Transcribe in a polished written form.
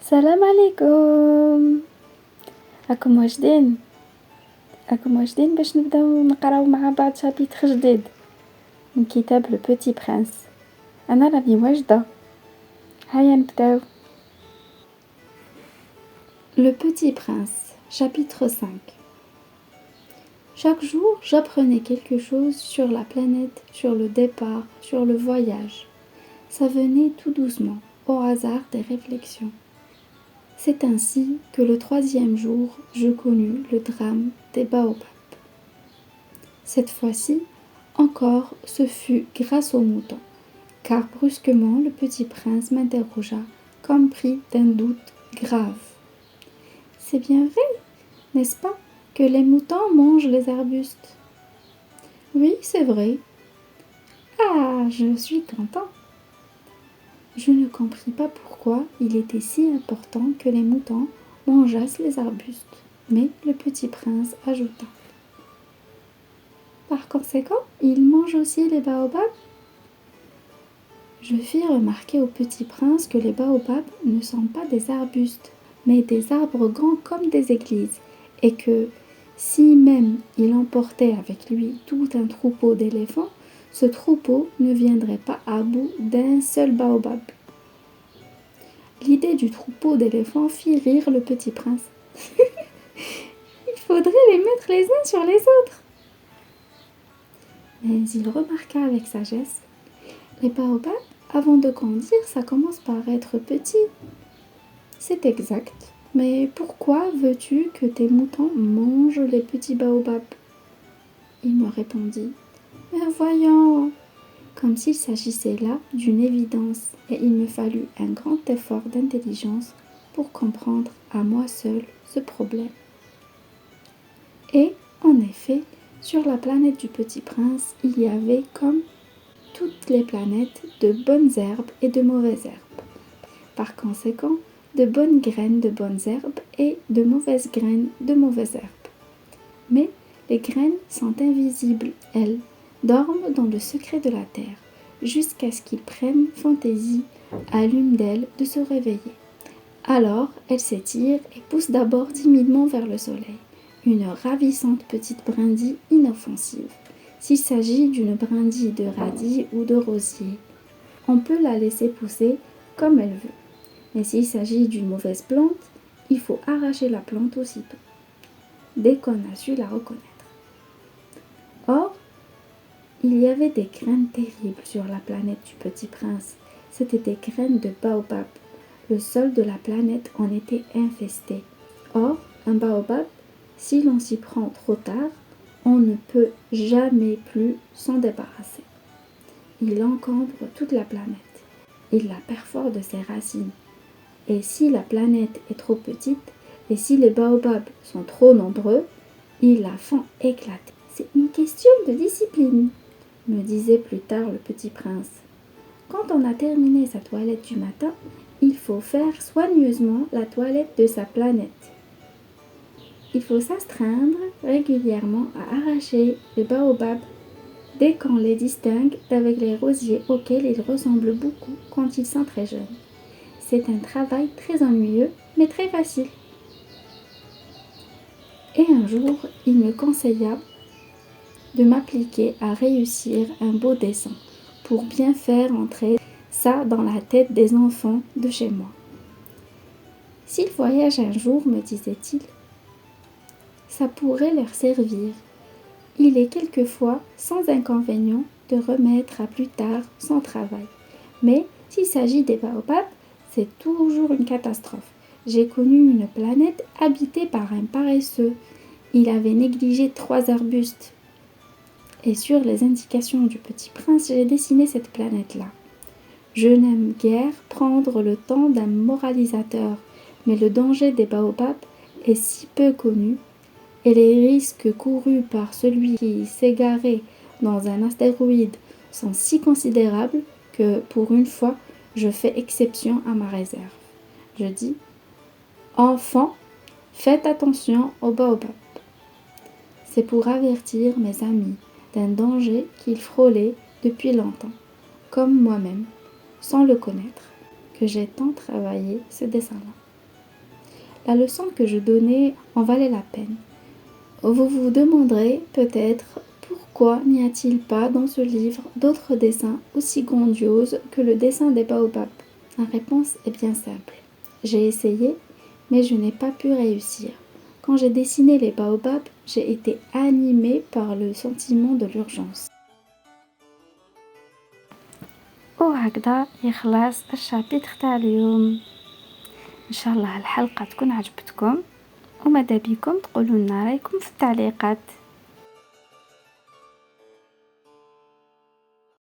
السلام عليكم. راكم واجدين باش نبداو نقراو مع بعض شابيتر جديد من كتاب لو بوتي برانس. انا راني واجده، هيا نبداو. Le Petit Prince, chapitre 5. Chaque jour, j'apprenais quelque chose sur la planète, sur le départ, sur le voyage. Ça venait tout doucement, au hasard des réflexions. C'est ainsi que le 3e jour, je connus le drame des baobabs. Cette fois-ci, encore, ce fut grâce aux moutons, car brusquement le petit prince m'interrogea, comme pris d'un doute grave. C'est bien vrai, n'est-ce pas, que les moutons mangent les arbustes? Oui, c'est vrai. Ah, je suis content. Je ne compris pas pourquoi il était si important que les moutons mangeassent les arbustes, mais le petit prince ajouta. Par conséquent, ils mangent aussi les baobabs? Je fis remarquer au petit prince que les baobabs ne sont pas des arbustes, mais des arbres grands comme des églises, et que, si même il emportait avec lui tout un troupeau d'éléphants, ce troupeau ne viendrait pas à bout d'un seul baobab. L'idée du troupeau d'éléphants fit rire le petit prince. Il faudrait les mettre les uns sur les autres. Mais il remarqua avec sagesse. Les baobabs, avant de grandir, ça commence par être petit. C'est exact. Mais pourquoi veux-tu que tes moutons mangent les petits baobabs? Il me répondit. Mais voyons, comme s'il s'agissait là d'une évidence, et il me fallut un grand effort d'intelligence pour comprendre à moi seul ce problème. Et, en effet, sur la planète du Petit Prince, il y avait, comme toutes les planètes, de bonnes herbes et de mauvaises herbes. Par conséquent, de bonnes graines de bonnes herbes et de mauvaises graines de mauvaises herbes. Mais les graines sont invisibles, elles, dorment dans le secret de la terre, jusqu'à ce qu'ils prennent fantaisie à l'une d'elles de se réveiller. Alors, elles s'étirent et poussent d'abord timidement vers le soleil, une ravissante petite brindille inoffensive. S'il s'agit d'une brindille de radis ou de rosier, on peut la laisser pousser comme elle veut. Mais s'il s'agit d'une mauvaise plante, il faut arracher la plante aussitôt, dès qu'on a su la reconnaître. Or, il y avait des graines terribles sur la planète du Petit Prince. C'étaient des graines de baobab. Le sol de la planète en était infesté. Or, un baobab, si l'on s'y prend trop tard, on ne peut jamais plus s'en débarrasser. Il encombre toute la planète. Il la perfore de ses racines. Et si la planète est trop petite, et si les baobabs sont trop nombreux, ils la font éclater. C'est une question de discipline, me disait plus tard le petit prince. Quand on a terminé sa toilette du matin, il faut faire soigneusement la toilette de sa planète. Il faut s'astreindre régulièrement à arracher les baobabs dès qu'on les distingue d'avec les rosiers auxquels ils ressemblent beaucoup quand ils sont très jeunes. C'est un travail très ennuyeux, mais très facile. Et un jour, il me conseilla de m'appliquer à réussir un beau dessin pour bien faire entrer ça dans la tête des enfants de chez moi. S'ils voyagent un jour, me disait-il, ça pourrait leur servir. Il est quelquefois sans inconvénient de remettre à plus tard son travail. Mais s'il s'agit des baobabs, c'est toujours une catastrophe. J'ai connu une planète habitée par un paresseux. Il avait négligé 3 arbustes. Et sur les indications du petit prince, j'ai dessiné cette planète-là. Je n'aime guère prendre le temps d'un moralisateur, mais le danger des baobabs est si peu connu, et les risques courus par celui qui s'égarait dans un astéroïde sont si considérables que, pour une fois, je fais exception à ma réserve. Je dis, enfants, faites attention aux baobabs. C'est pour avertir mes amis d'un danger qu'ils frôlaient depuis longtemps, comme moi-même, sans le connaître, que j'ai tant travaillé ce dessin-là. la leçon que je donnais en valait la peine. Vous vous demanderez peut-être pourquoi n'y a-t-il pas dans ce livre d'autres dessins aussi grandioses que le dessin des baobabs? La réponse est bien simple. J'ai essayé, mais je n'ai pas pu réussir. Quand j'ai dessiné les baobabs, j'ai été animée par le sentiment de l'urgence. وهكذا يخلص الشابتر تاع اليوم. ان شاء الله الحلقه تكون عجبتكم وماذا بكم تقولوا لنا رايكم في التعليقات.